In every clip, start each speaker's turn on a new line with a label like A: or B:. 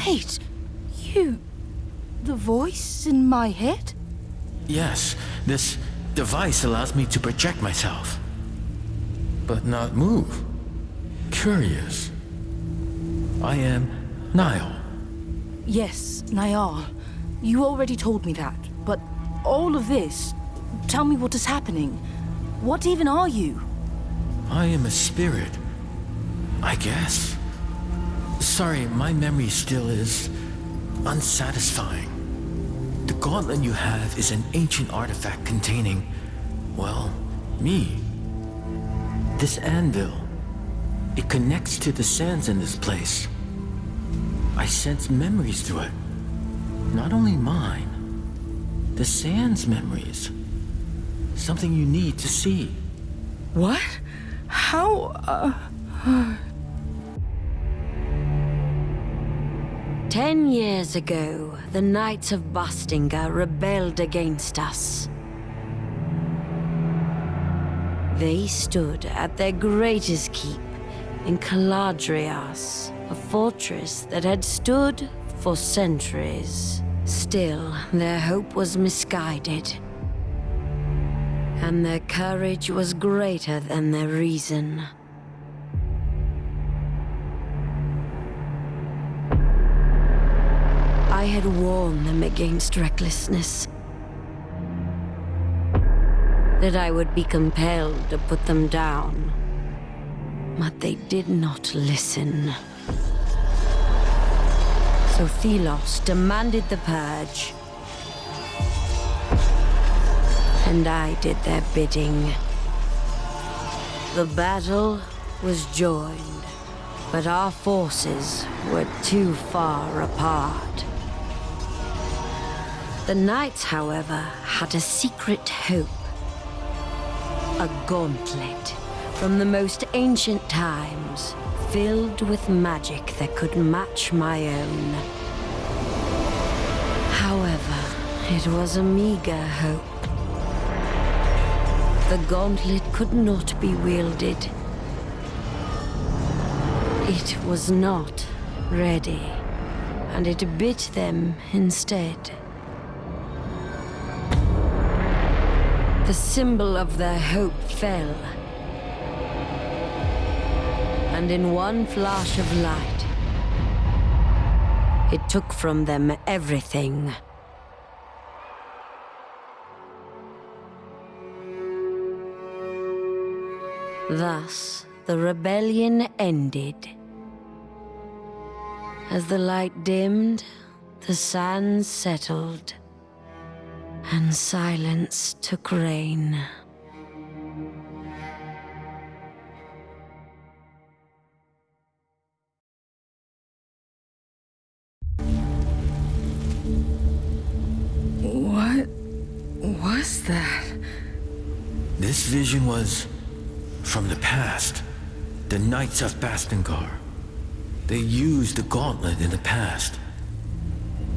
A: Wait, you... the voice in my head?
B: Yes, this device allows me to project myself. But not move. Curious. I am Niall.
A: Yes, Niall. You already told me that, but all of this... Tell me what is happening. What even are you?
B: I am a spirit. I guess. Sorry, my memory still is... unsatisfying. The gauntlet you have is an ancient artifact containing... well, me. This anvil. It connects to the sands in this place. I sense memories through it. Not only mine. The sands memories. Something you need to see.
A: What? How,
C: 10 years ago, the Knights of Bastinga rebelled against us. They stood at their greatest keep in Caladrias, a fortress that had stood for centuries. Still, their hope was misguided, and their courage was greater than their reason. I had warned them against recklessness, that I would be compelled to put them down, but they did not listen. So Thelos demanded the Purge, and I did their bidding. The battle was joined, but our forces were too far apart. The Knights, however, had a secret hope. A gauntlet from the most ancient times, filled with magic that could match my own. However, it was a meager hope. The gauntlet could not be wielded. It was not ready, and it bit them instead. The symbol of their hope fell, and in one flash of light, it took from them everything. Thus, the rebellion ended. As the light dimmed, the sands settled, and silence took reign.
A: What was that?
B: This vision was from the past. The Knights of Bastingar. They used the gauntlet in the past.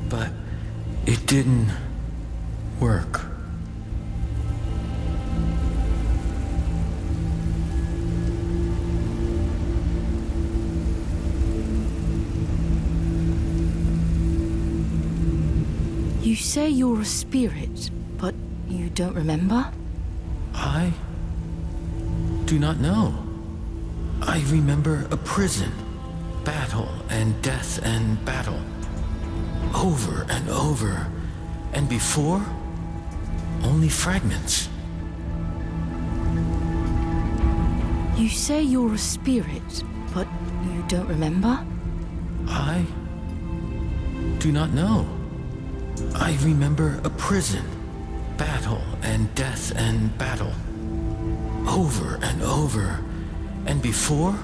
B: But it didn't work.
A: You say you're a spirit, but you don't remember?
B: I do not know. I remember a prison, battle and death and battle. Over and over. And before, only fragments.
A: You say you're a spirit, but you don't remember?
B: I do not know. I remember a prison, battle and death and battle. Over and over. And before,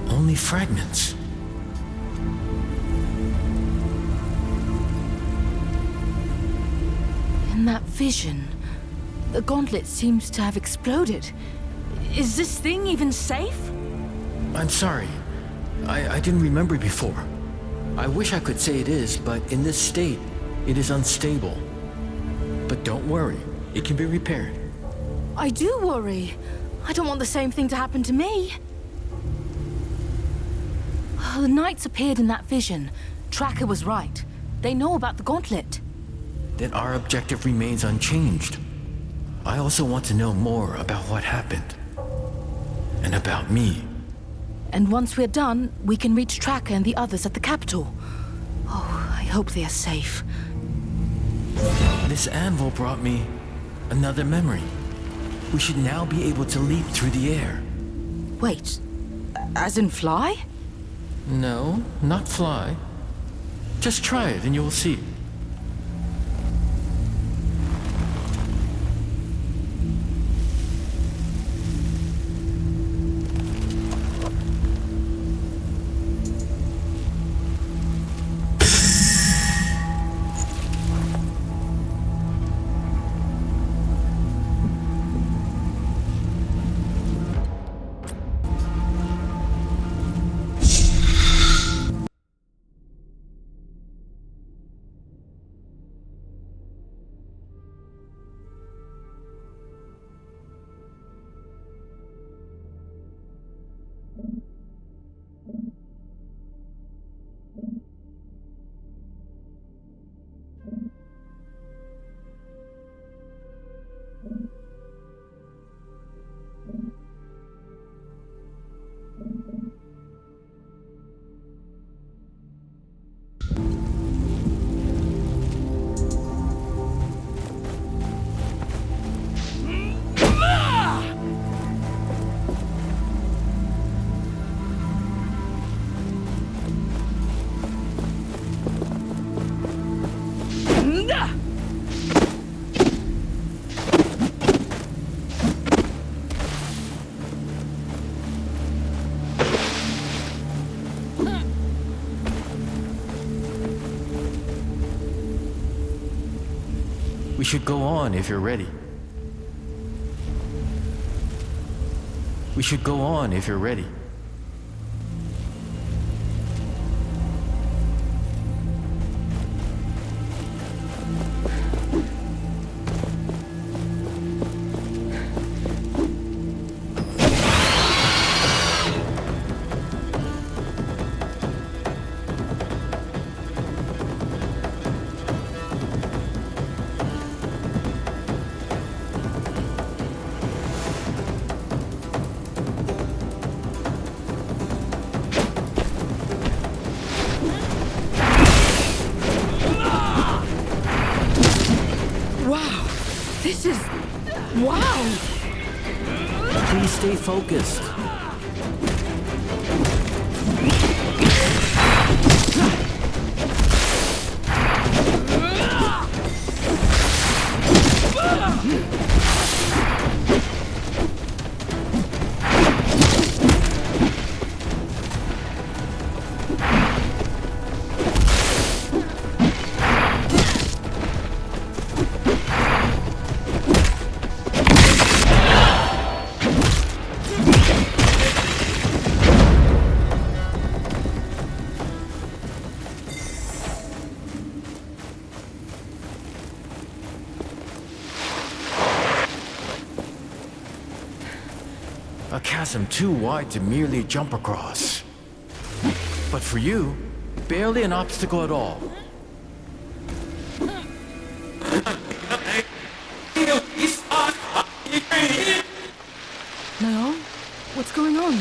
B: only fragments.
A: In that vision, the gauntlet seems to have exploded. Is this thing even safe?
B: I'm sorry. I didn't remember before. I wish I could say it is, but in this state, it is unstable. But don't worry, it can be repaired.
A: I do worry. I don't want the same thing to happen to me. The Knights appeared in that vision, Tracker was right. They know about the gauntlet.
B: Then our objective remains unchanged. I also want to know more about what happened. And about me.
A: And once we're done, we can reach Tracker and the others at the capital. Oh, I hope they are safe.
B: This anvil brought me another memory. We should now be able to leap through the air.
A: Wait, as in fly?
B: No, not fly. Just try it and you'll see. We should go on if you're ready. We should go on if you're ready.
A: This is... wow!
B: Please stay focused. A chasm too wide to merely jump across. But for you, barely an obstacle at all.
A: No? What's going on?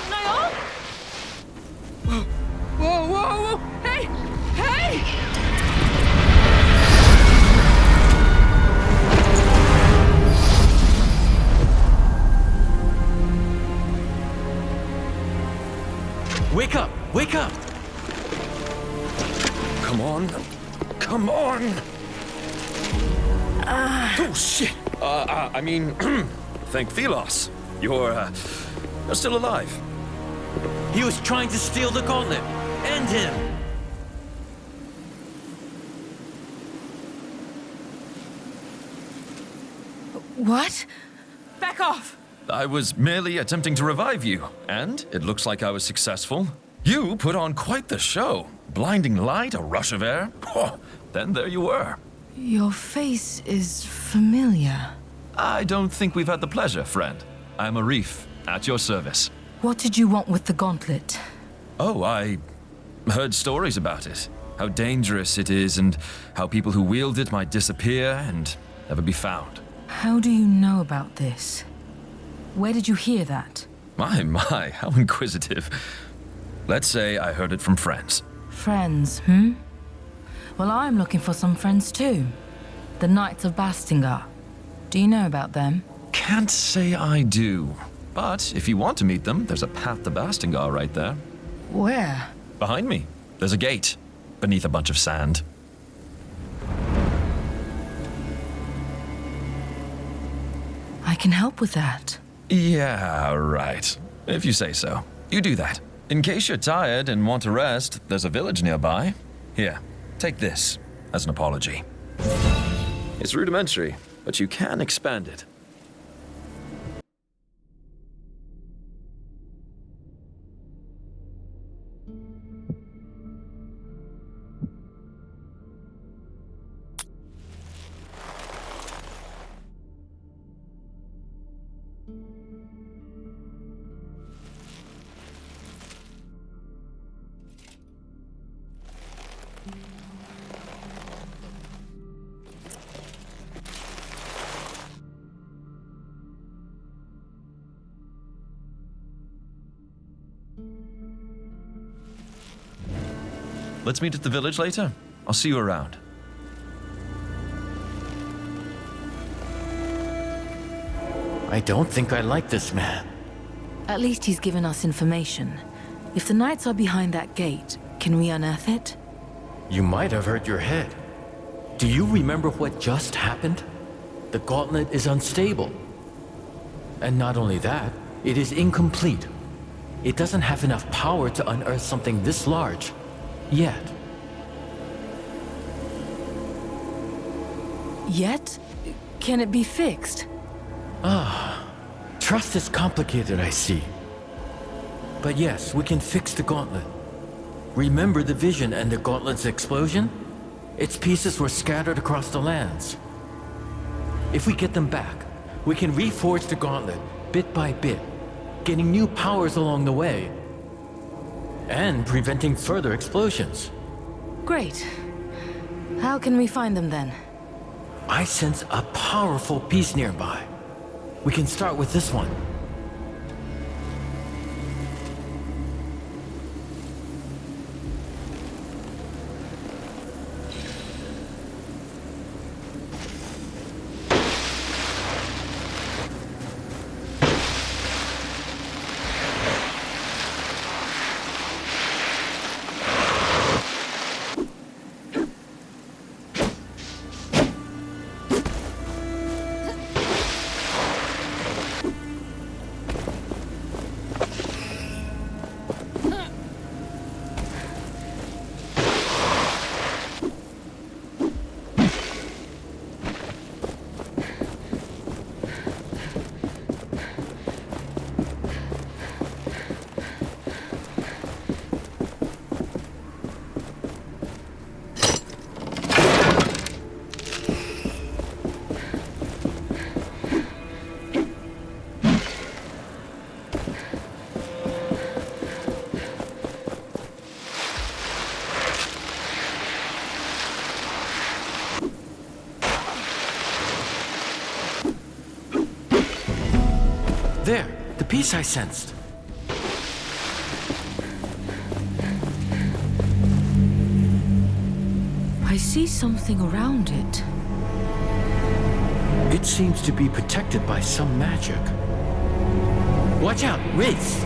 A: Niall? Whoa, whoa, whoa, whoa! Hey! Hey!
B: Wake up! Wake up!
D: Come on. Come on! Oh, shit! I mean, thank Thelos. You're still alive.
B: He was trying to steal the gauntlet! End him!
A: What? Back off!
D: I was merely attempting to revive you, and it looks like I was successful. You put on quite the show. Blinding light, a rush of air. Oh, then there you were.
A: Your face is familiar.
D: I don't think we've had the pleasure, friend. I'm Arif, at your service.
A: What did you want with the gauntlet?
D: Oh, I heard stories about it. How dangerous it is, and how people who wield it might disappear and never be found.
A: How do you know about this? Where did you hear that?
D: My, how inquisitive. Let's say I heard it from friends.
A: Friends, Well, I'm looking for some friends too. The Knights of Bastingar. Do you know about them?
D: Can't say I do. But if you want to meet them, there's a path to Bastingar right there.
A: Where?
D: Behind me, there's a gate, beneath a bunch of sand.
A: I can help with that.
D: Yeah, right. If you say so. You do that. In case you're tired and want to rest, there's a village nearby. Here, take this as an apology. It's rudimentary, but you can expand it. Let's meet at the village later. I'll see you around.
B: I don't think I like this man.
A: At least he's given us information. If the Knights are behind that gate, can we unearth it?
B: You might have hurt your head. Do you remember what just happened? The gauntlet is unstable. And not only that, it is incomplete. It doesn't have enough power to unearth something this large. Yet.
A: Yet? Can it be fixed?
B: Trust is complicated, I see. But yes, we can fix the gauntlet. Remember the vision and the gauntlet's explosion? Its pieces were scattered across the lands. If we get them back, we can reforge the gauntlet, bit by bit, getting new powers along the way, and preventing further explosions.
A: Great. How can we find them then?
B: I sense a powerful piece nearby. We can start with this one. There, the piece I sensed.
A: I see something around it.
B: It seems to be protected by some magic. Watch out, wraiths!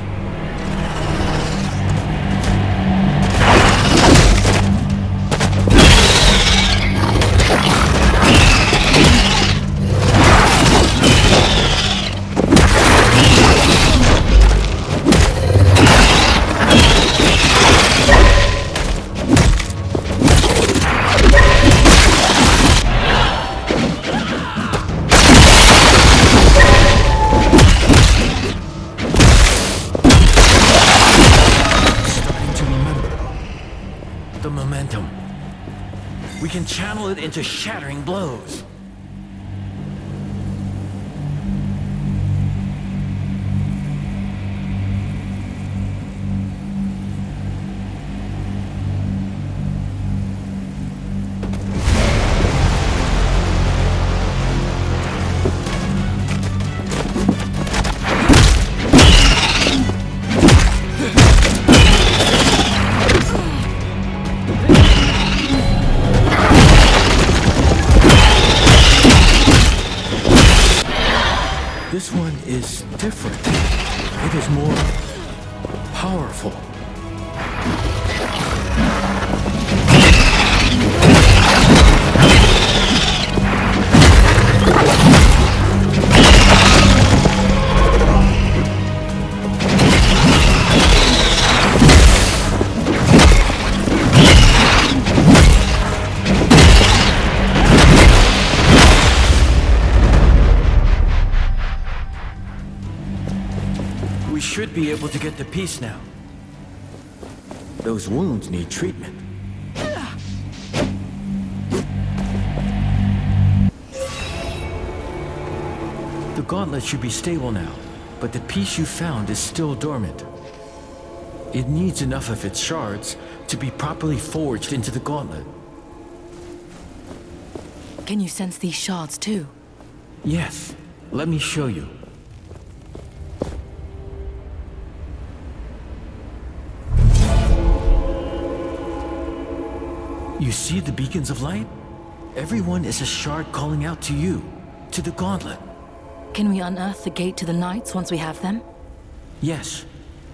B: We can channel it into shattering blows. one is different. It is more powerful. We should be able to get the piece now. Those wounds need treatment. The gauntlet should be stable now, but the piece you found is still dormant. It needs enough of its shards to be properly forged into the gauntlet.
A: Can you sense these shards too?
B: Yes, let me show you. You see the beacons of light? Everyone is a shard calling out to you, to the gauntlet.
A: Can we unearth the gate to the Knights once we have them?
B: Yes,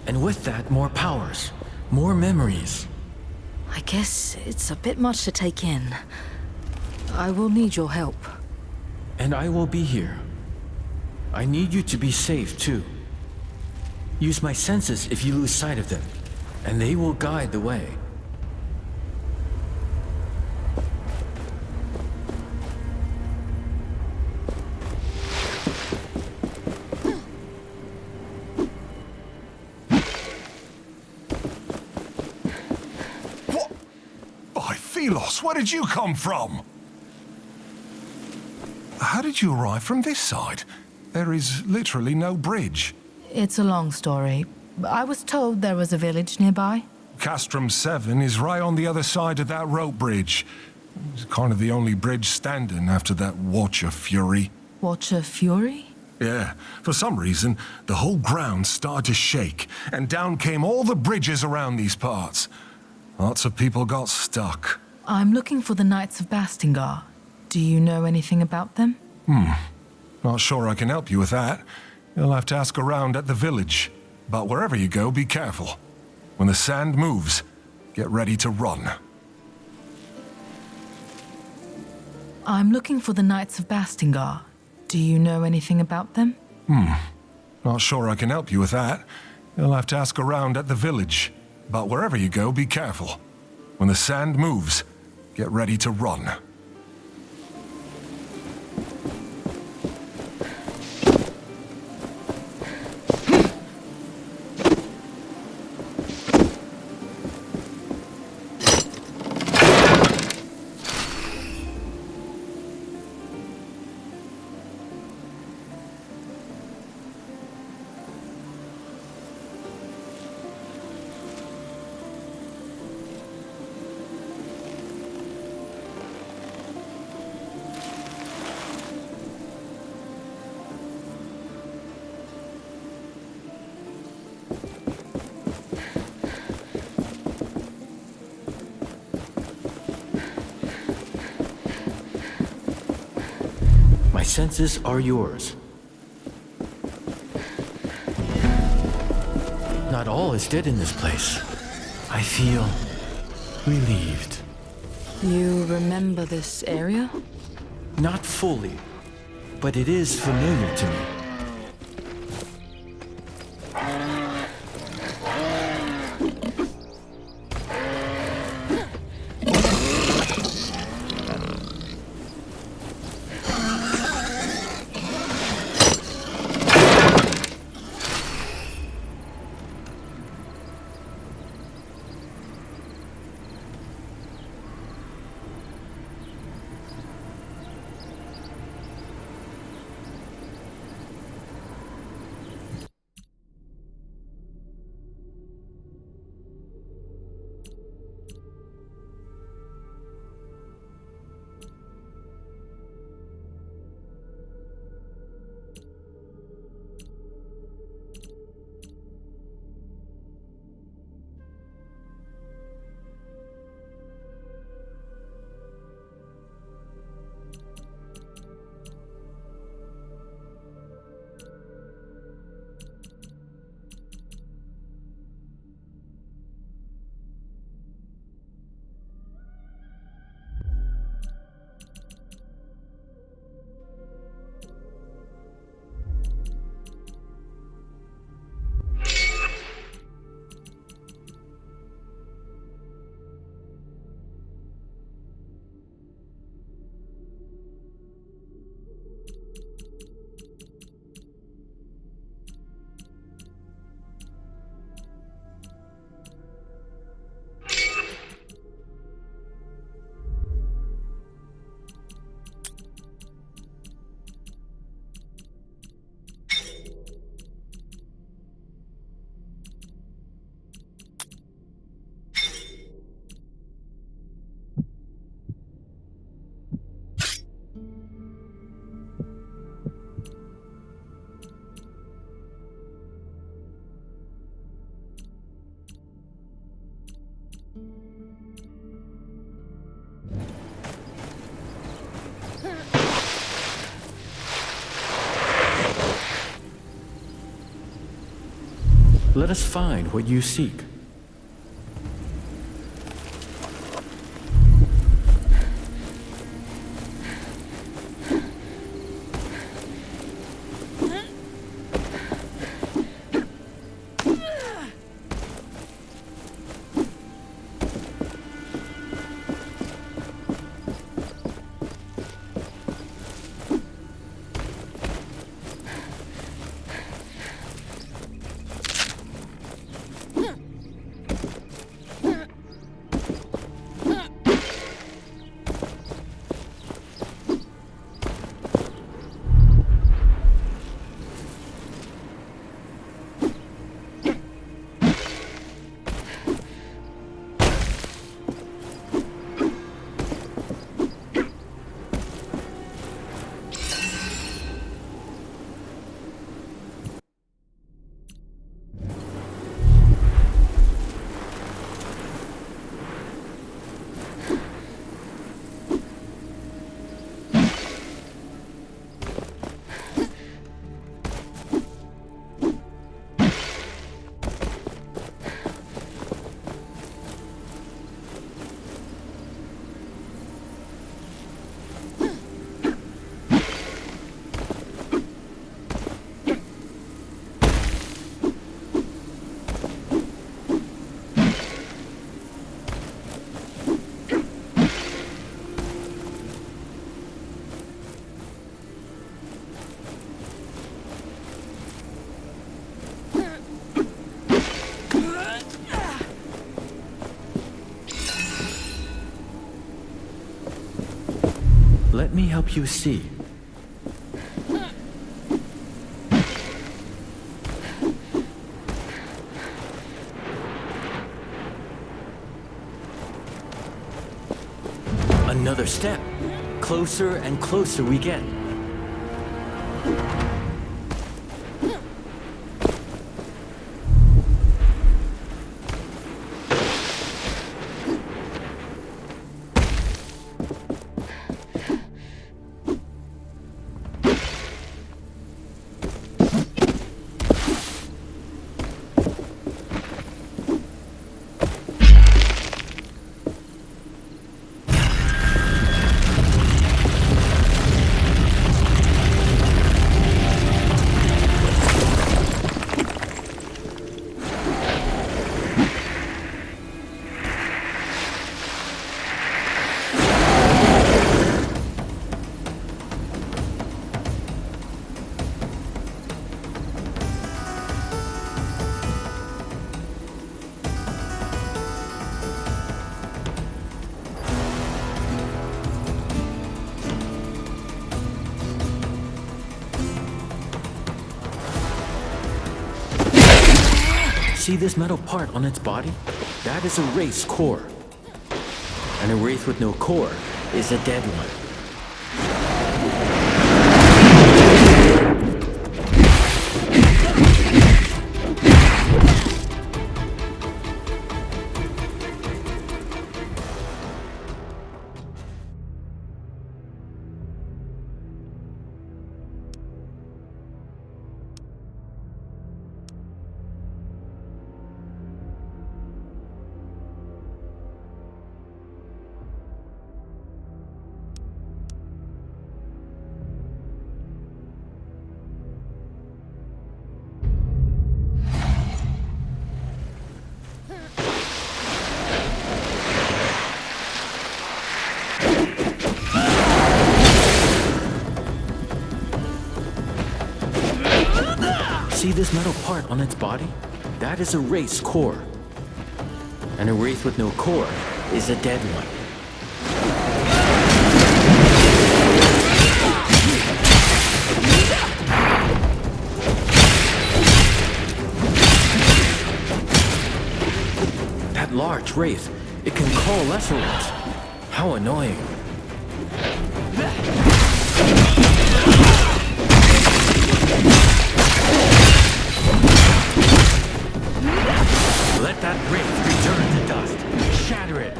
B: and with that, more powers, more memories.
A: I guess it's a bit much to take in. I will need your help.
B: And I will be here. I need you to be safe, too. Use my senses if you lose sight of them, and they will guide the way.
E: Philos, where did you come from? How did you arrive from this side? There is literally no bridge.
A: It's a long story. I was told there was a village nearby.
E: Castrum 7 is right on the other side of that rope bridge. It's kind of the only bridge standing after that Watcher Fury.
A: Watcher Fury?
E: Yeah, for some reason, the whole ground started to shake, and down came all the bridges around these parts. Lots of people got stuck.
A: I'm looking for the Knights of Bastingar. Do you know anything about them?
E: Not sure I can help you with that. You'll have to ask around at the village. But wherever you go, be careful. When the sand moves, get ready to run.
A: I'm looking for the Knights of Bastingar. Do you know anything about them?
E: Not sure I can help you with that. You'll have to ask around at the village. But wherever you go, be careful. When the sand moves, get ready to run.
B: My senses are yours. Not all is dead in this place. I feel relieved.
A: You remember this area?
B: Not fully, but it is familiar to me. Let us find what you seek. Let me help you see. Another step. Closer and closer we get. See this metal part on its body? That is a wraith's core. And a wraith with no core is a dead one. See this metal part on its body? That is a wraith's core. And a wraith with no core is a dead one. That large wraith, it can call lesser ones. How annoying. Let that wraith return to dust. Shatter it.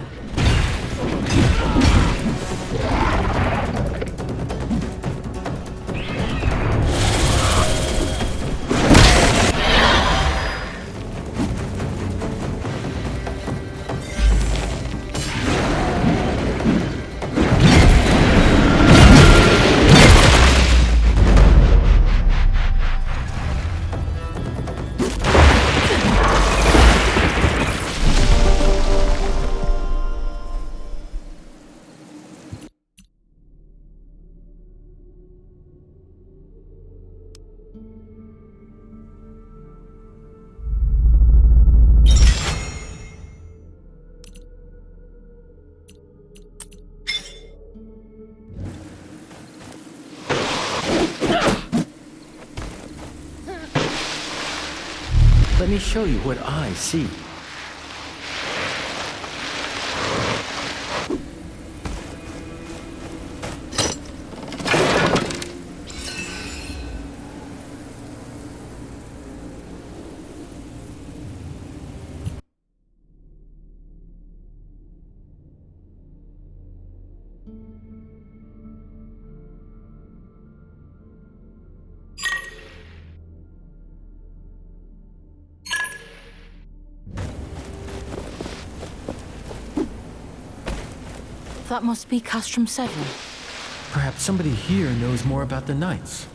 B: Let me show you what I see.
A: That must be Castrum 7.
B: Perhaps somebody here knows more about the Knights.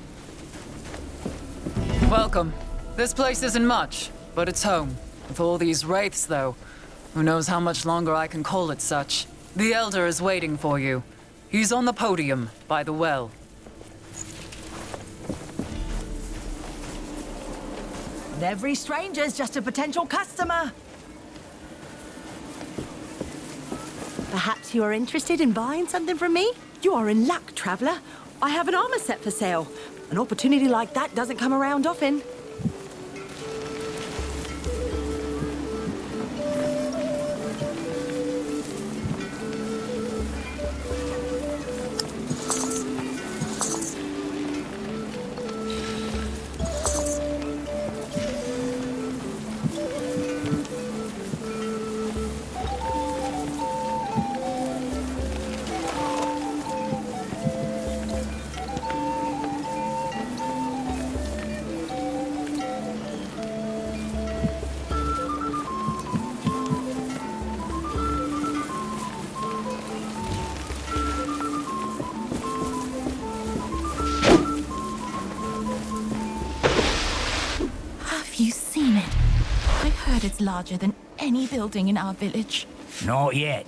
F: Welcome. This place isn't much, but it's home. With all these wraiths, though, who knows how much longer I can call it such. The Elder is waiting for you. He's on the podium, by the well.
G: And every stranger's just a potential customer. Perhaps you are interested in buying something from me? You are in luck, traveler. I have an armor set for sale. An opportunity like that doesn't come around often.
H: Have you seen it? I heard it's larger than any building in our village.
I: Not yet,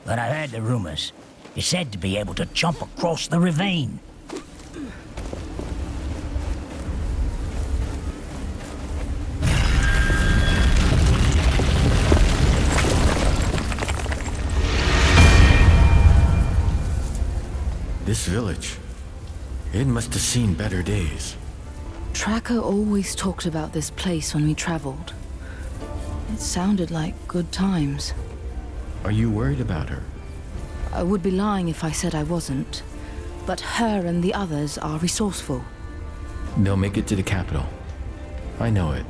I: but I heard the rumors. It's said to be able to jump across the ravine.
B: This village, it must have seen better days.
A: Tracker always talked about this place when we traveled. It sounded like good times.
B: Are you worried about her?
A: I would be lying if I said I wasn't. But her and the others are resourceful.
B: They'll make it to the capital. I know it.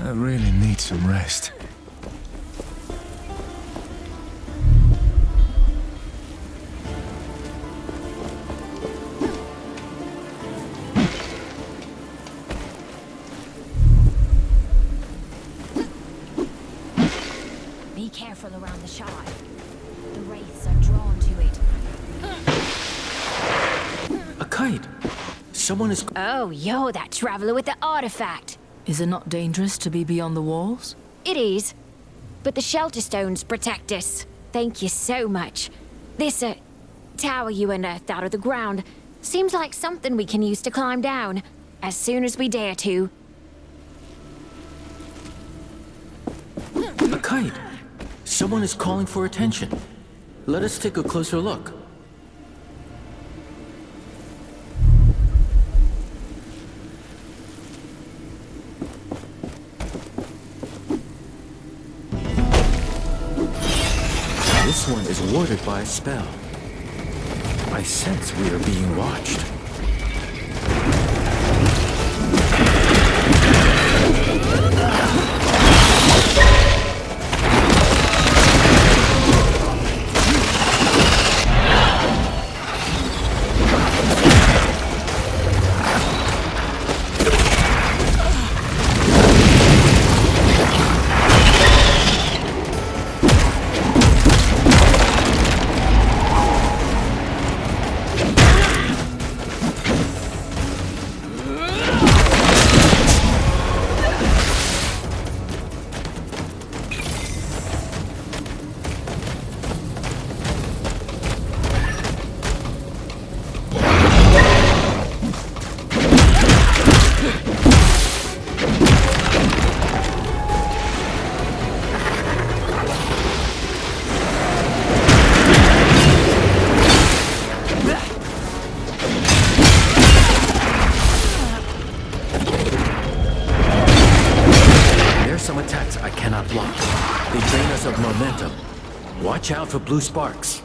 E: I really need some rest.
J: Be careful around the shard. The wraiths are drawn to it.
B: A kite! Someone is...
J: Oh, you're that traveler with the artifact.
A: Is it not dangerous to be beyond the walls?
J: It is. But the shelter stones protect us. Thank you so much. This, tower you unearthed out of the ground seems like something we can use to climb down. As soon as we dare to.
B: A kite! Someone is calling for attention. Let us take a closer look. This one is warded by a spell. I sense we are being watched. attacks I cannot block. They drain us of momentum. Watch out for blue sparks.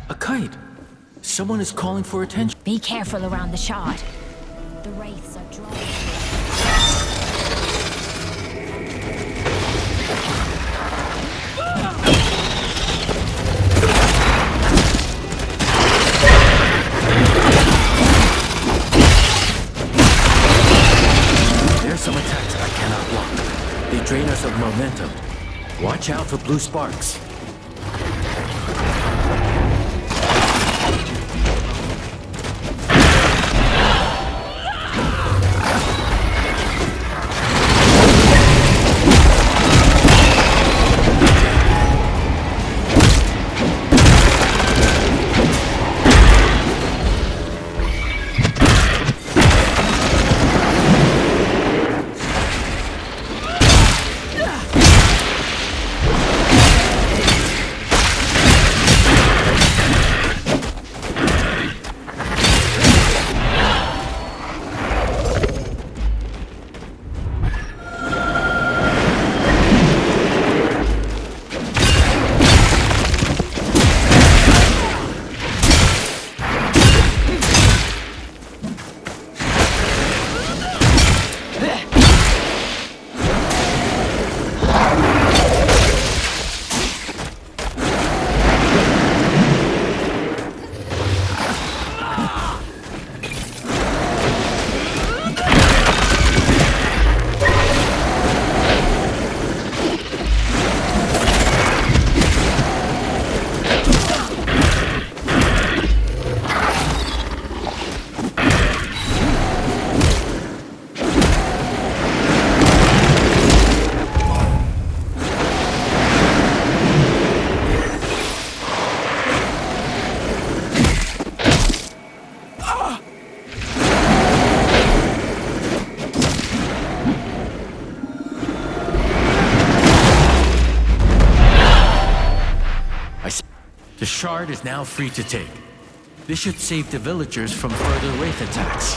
B: A kite! Someone is calling for attention.
J: Be careful around the shard. The wraiths are drawn.
B: There's some attacks I cannot block. They drain us of momentum. Watch out for blue sparks. The shard is now free to take. This should save the villagers from further wraith attacks.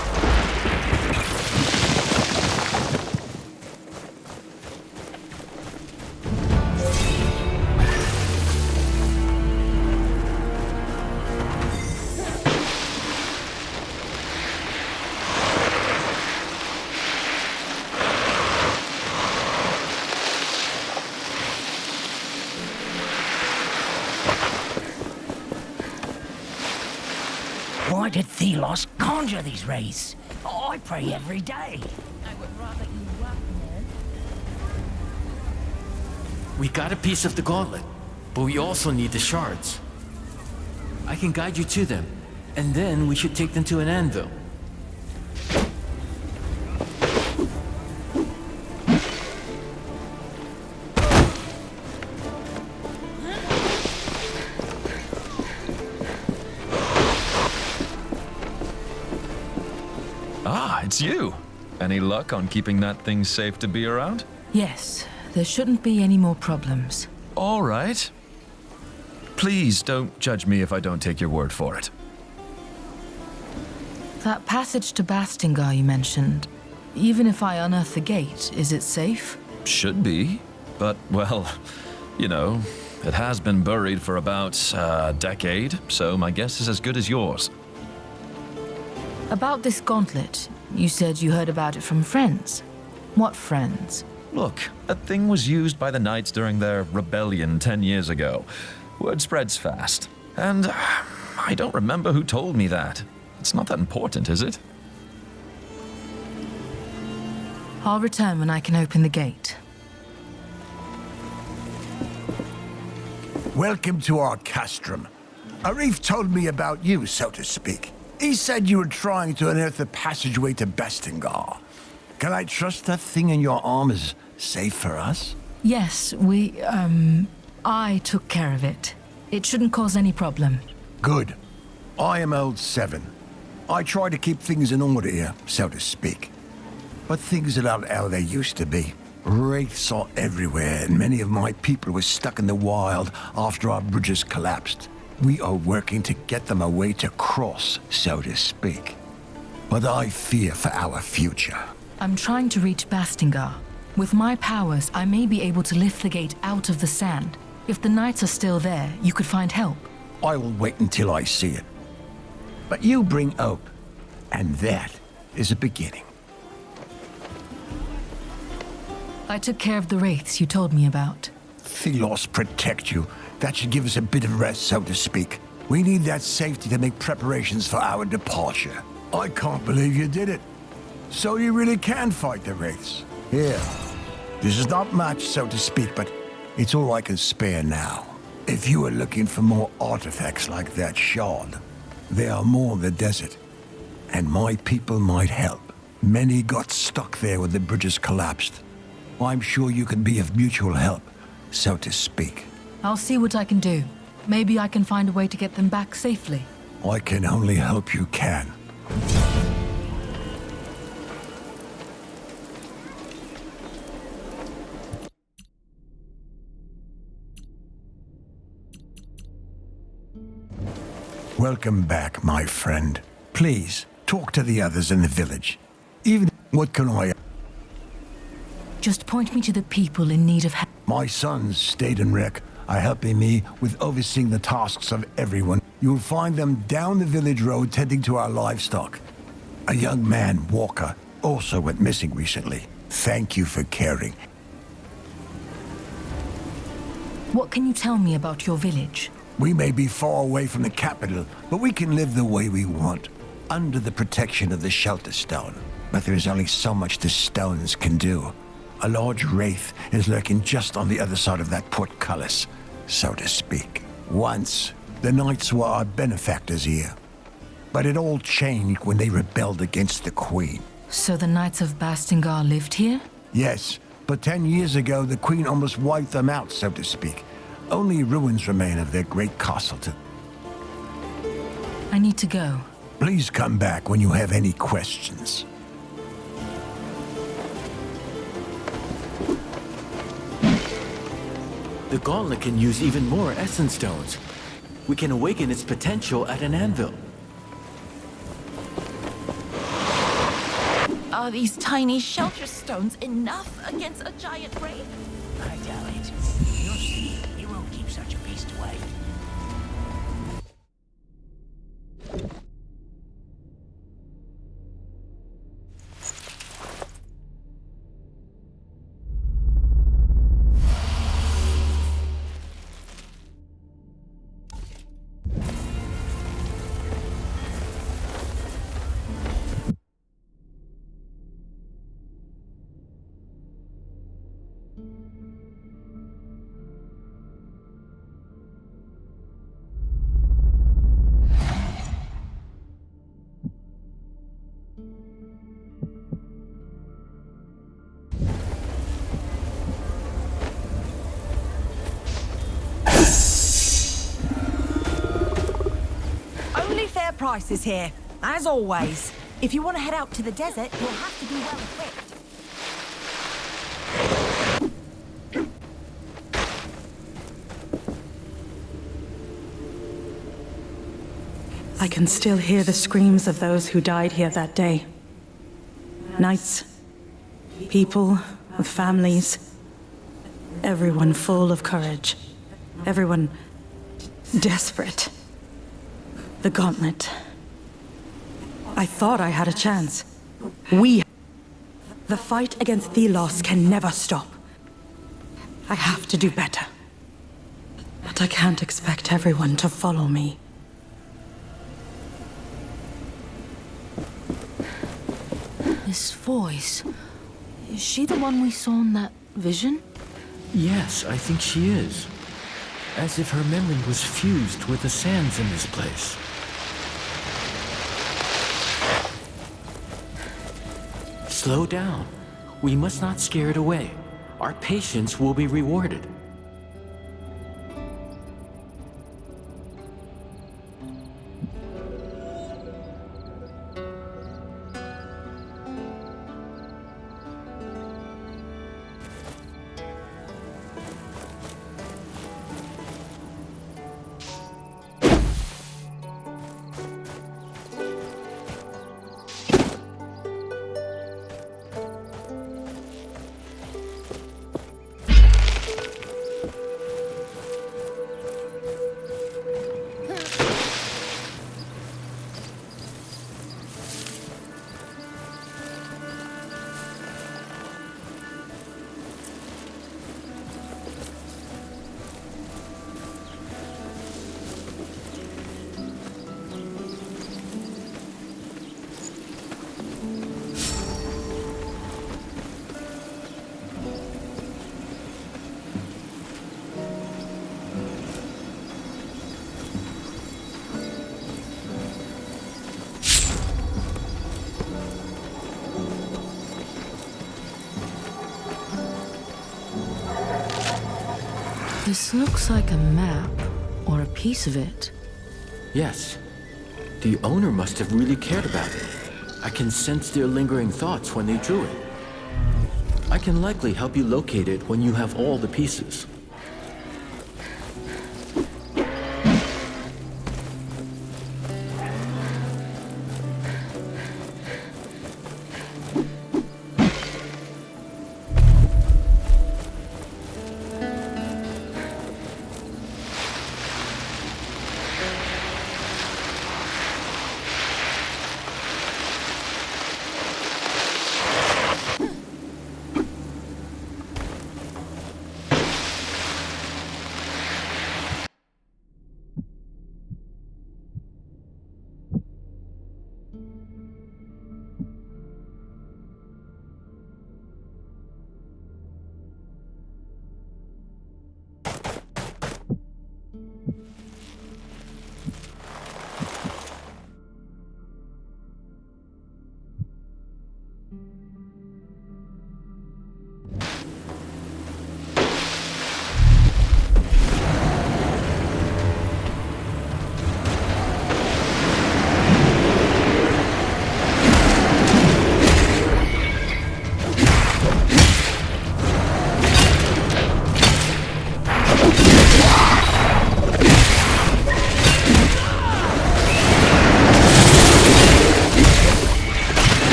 I: Why did Thelos conjure these wraiths? I pray every day.
H: I would rather you work, Ned.
B: We got a piece of the gauntlet, but we also need the shards. I can guide you to them, and then we should take them to an anvil.
D: Ah, it's you. Any luck on keeping that thing safe to be around?
A: Yes, there shouldn't be any more problems.
D: All right. Please don't judge me if I don't take your word for it.
A: That passage to Bastingar you mentioned, even if I unearth the gate, is it safe?
D: Should be. But, well, you know, it has been buried for about a decade, so my guess is as good as yours.
A: About this gauntlet, you said you heard about it from friends. What friends?
D: Look, that thing was used by the Knights during their rebellion 10 years ago. Word spreads fast. And I don't remember who told me that. It's not that important, is it?
A: I'll return when I can open the gate.
K: Welcome to our castrum. Arif told me about you, so to speak. He said you were trying to unearth the passageway to Bastingar. Can I trust that thing in your arm is safe for us?
A: Yes, I took care of it. It shouldn't cause any problem.
K: Good. I am old Seven. I try to keep things in order here, so to speak. But things are not how they used to be. Wraiths are everywhere, and many of my people were stuck in the wild after our bridges collapsed. We are working to get them a way to cross, so to speak. But I fear for our future.
A: I'm trying to reach Bastingar. With my powers, I may be able to lift the gate out of the sand. If the knights are still there, you could find help.
K: I will wait until I see it. But you bring hope, and that is a beginning.
A: I took care of the wraiths you told me about.
K: Thelos protect you. That should give us a bit of rest, so to speak. We need that safety to make preparations for our departure. I can't believe you did it. So you really can fight the wraiths. Here. This is not much, so to speak, but it's all I can spare now. If you are looking for more artifacts like that shard, there are more in the desert. And my people might help. Many got stuck there when the bridges collapsed. I'm sure you can be of mutual help, so to speak.
A: I'll see what I can do. Maybe I can find a way to get them back safely.
K: I can only hope you can. Welcome back, my friend. Please, talk to the others in the village. Even what can I...
A: Just point me to the people in need of help.
K: My sons, Stade and Rick, are helping me with overseeing the tasks of everyone. You'll find them down the village road tending to our livestock. A young man, Walker, also went missing recently. Thank you for caring.
A: What can you tell me about your village?
K: We may be far away from the capital, but we can live the way we want, under the protection of the Shelter Stone. But there is only so much the stones can do. A large wraith is lurking just on the other side of that portcullis, so to speak. Once, the knights were our benefactors here. But it all changed when they rebelled against the Queen.
A: So the Knights of Bastingar lived here?
K: Yes, but 10 years ago, the Queen almost wiped them out, so to speak. Only ruins remain of their great castle to...
A: I need to go.
K: Please come back when you have any questions.
B: The gauntlet can use even more essence stones. We can awaken its potential at an anvil.
H: Are these tiny shelter stones enough against a giant wraith?
I: I doubt it. You'll see. He won't keep such a beast away.
G: Prices here, as always. If you want to head out to the desert, you'll have to be well equipped.
L: I can still hear the screams of those who died here that day. Knights, people with families, everyone full of courage, everyone desperate. The gauntlet. I thought I had a chance. The fight against Thelos can never stop. I have to do better. But I can't expect everyone to follow me.
A: This voice... Is she the one we saw in that vision?
B: Yes, I think she is. As if her memory was fused with the sands in this place. Slow down. We must not scare it away. Our patience will be rewarded.
A: This looks like a map, or a piece of it.
B: Yes. The owner must have really cared about it. I can sense their lingering thoughts when they drew it. I can likely help you locate it when you have all the pieces.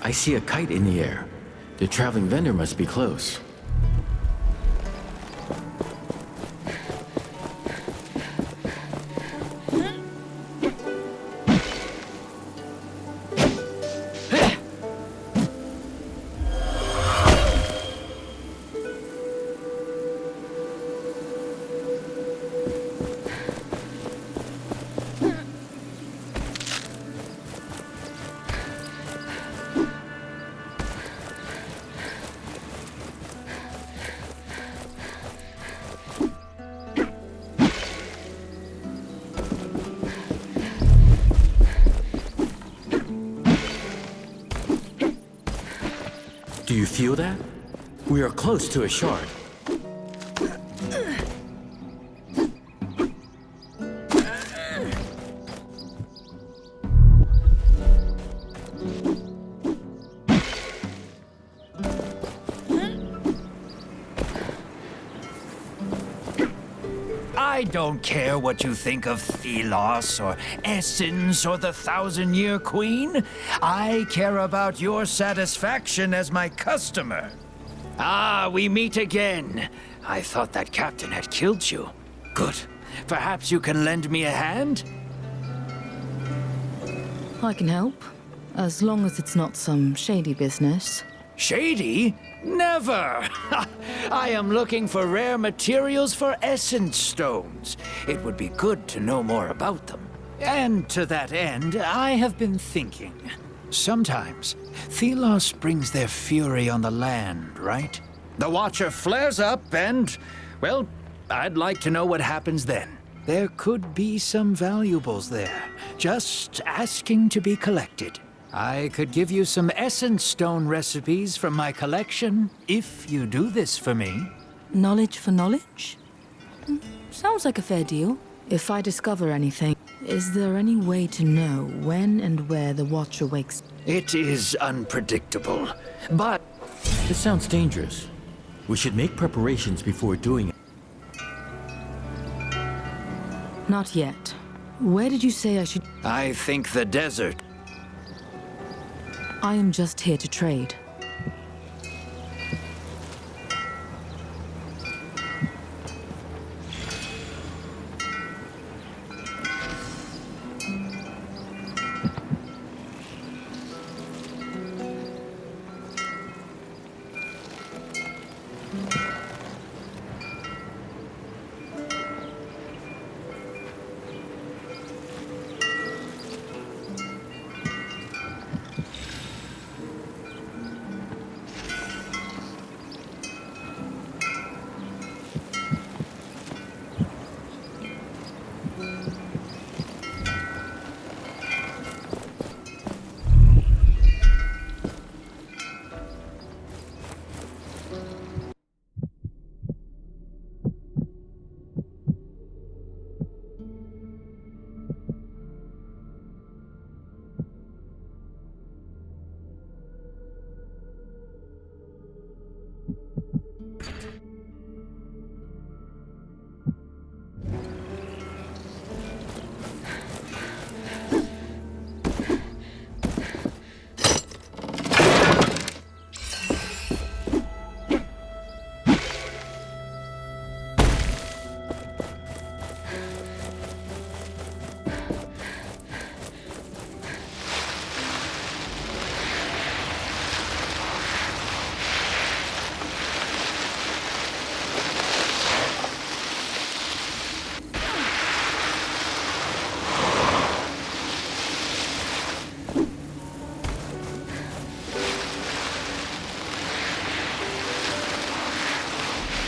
B: I see a kite in the air. The traveling vendor must be close. feel that? We are close to a shard.
I: I don't care what you think of Thelos or Essence or the Thousand-Year Queen. I care about your satisfaction as my customer. Ah, we meet again. I thought that captain had killed you. Good. Perhaps you can lend me a hand?
A: I can help, as long as it's not some shady business.
I: Shady? Never! I am looking for rare materials for essence stones. It would be good to know more about them. And to that end, I have been thinking. Sometimes, Thelos brings their fury on the land, right? The Watcher flares up and, well, I'd like to know what happens then. There could be some valuables there, just asking to be collected. I could give you some essence stone recipes from my collection, if you do this for me.
A: Knowledge for knowledge? Sounds like a fair deal. If I discover anything, is there any way to know when and where the Watcher wakes?
I: It is unpredictable, but...
B: This sounds dangerous. We should make preparations before doing it.
A: Not yet. Where did you say I should...
I: I think the desert.
A: I am just here to trade.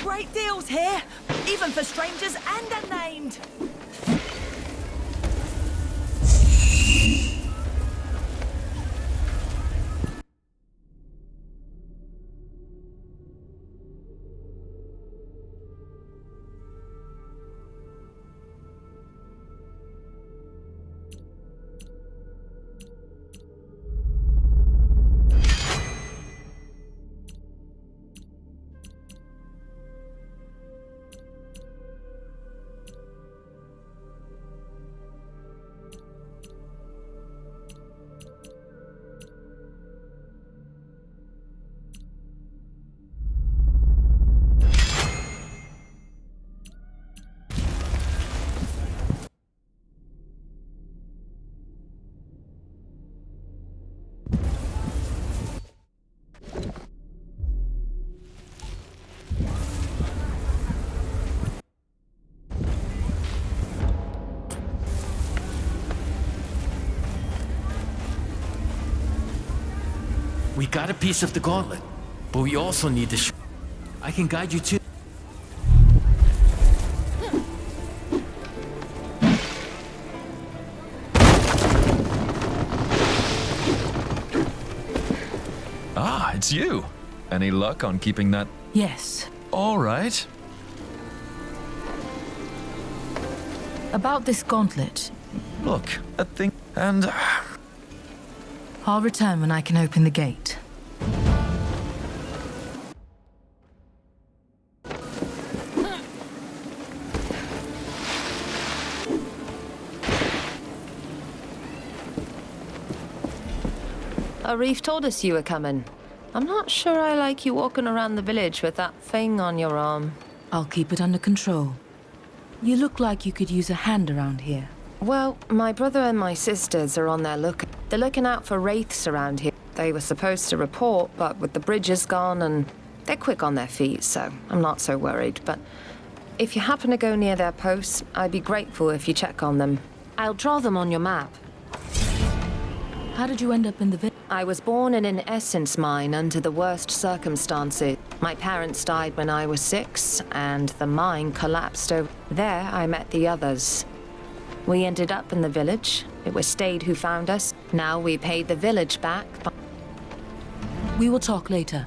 G: Great deals here, even for strangers and unnamed.
B: We got a piece of the gauntlet, but we also need the I can guide you to...
D: Ah, it's you. Any luck on keeping that?
A: Yes.
D: All right.
A: About this gauntlet,
D: Look, a thing. And
A: I'll return when I can open the gate.
M: Arif told us you were coming. I'm not sure I like you walking around the village with that thing on your arm.
A: I'll keep it under control. You look like you could use a hand around here.
M: Well, my brother and my sisters are on their look. They're looking out for wraiths around here. They were supposed to report, but with the bridges gone and they're quick on their feet, so I'm not so worried. But if you happen to go near their posts, I'd be grateful if you check on them. I'll draw them on your map.
A: How did you end up in the village?
M: I was born in an essence mine under the worst circumstances. My parents died when I was 6, and the mine collapsed over. There, I met the others. We ended up in the village. It was Stade who found us. Now we paid the village back.
A: We will talk later.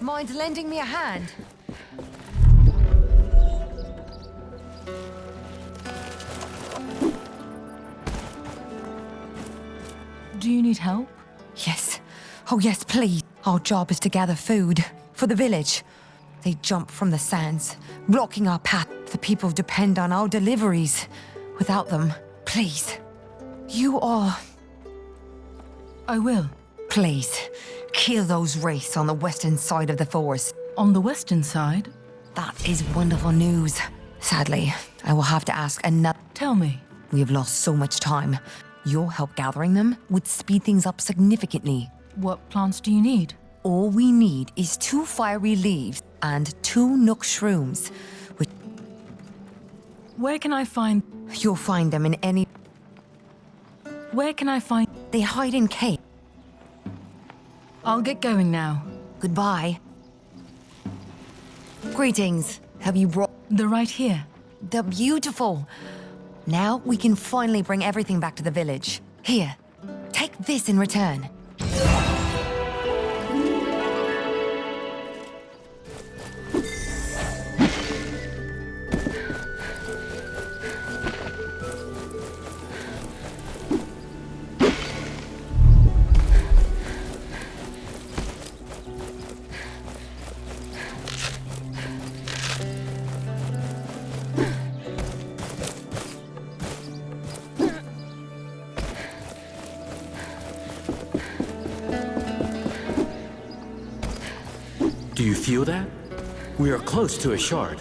N: Mind lending me a hand?
A: Do you need help?
N: Yes. Oh yes, please. Our job is to gather food for the village. They jump from the sands, blocking our path. The people depend on our deliveries. Without them, please. You are...
A: I will.
N: Please, kill those wraiths on the western side of the forest.
A: On the western side?
N: That is wonderful news. Sadly, I will have to ask another...
A: Tell me.
N: We have lost so much time. Your help gathering them would speed things up significantly.
A: What plants do you need?
N: All we need is 2 fiery leaves and 2 nook shrooms. Which...
A: Where can I find...
N: You'll find them in any...
A: Where can I find...
N: They hide in caves.
A: I'll get going now.
N: Goodbye. Greetings. Have you brought...
A: They're right here.
N: They're beautiful. Now we can finally bring everything back to the village. Here, take this in return.
B: Do you feel that? We are close to a shard.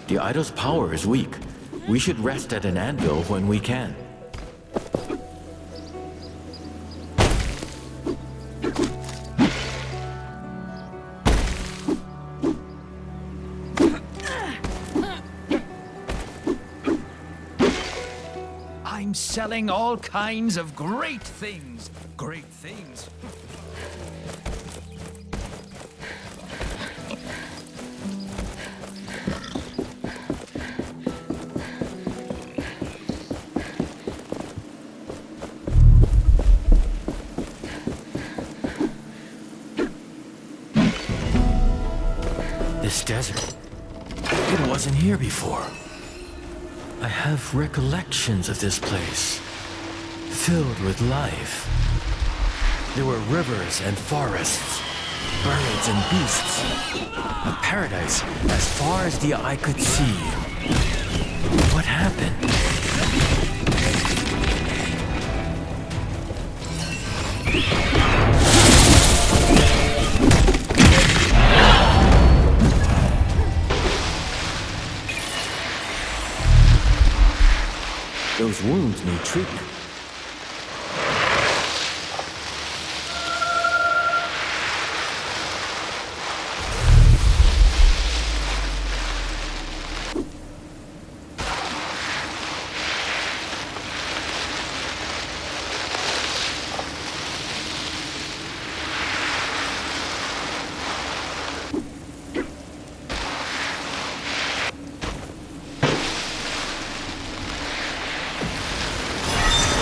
B: The idol's power is weak. We should rest at an anvil when we can.
I: I'm selling all kinds of great things. Great things.
B: This desert, it wasn't here before. I have recollections of this place, filled with life. There were rivers and forests, birds and beasts, a paradise as far as the eye could see. What happened? Those wounds need treatment.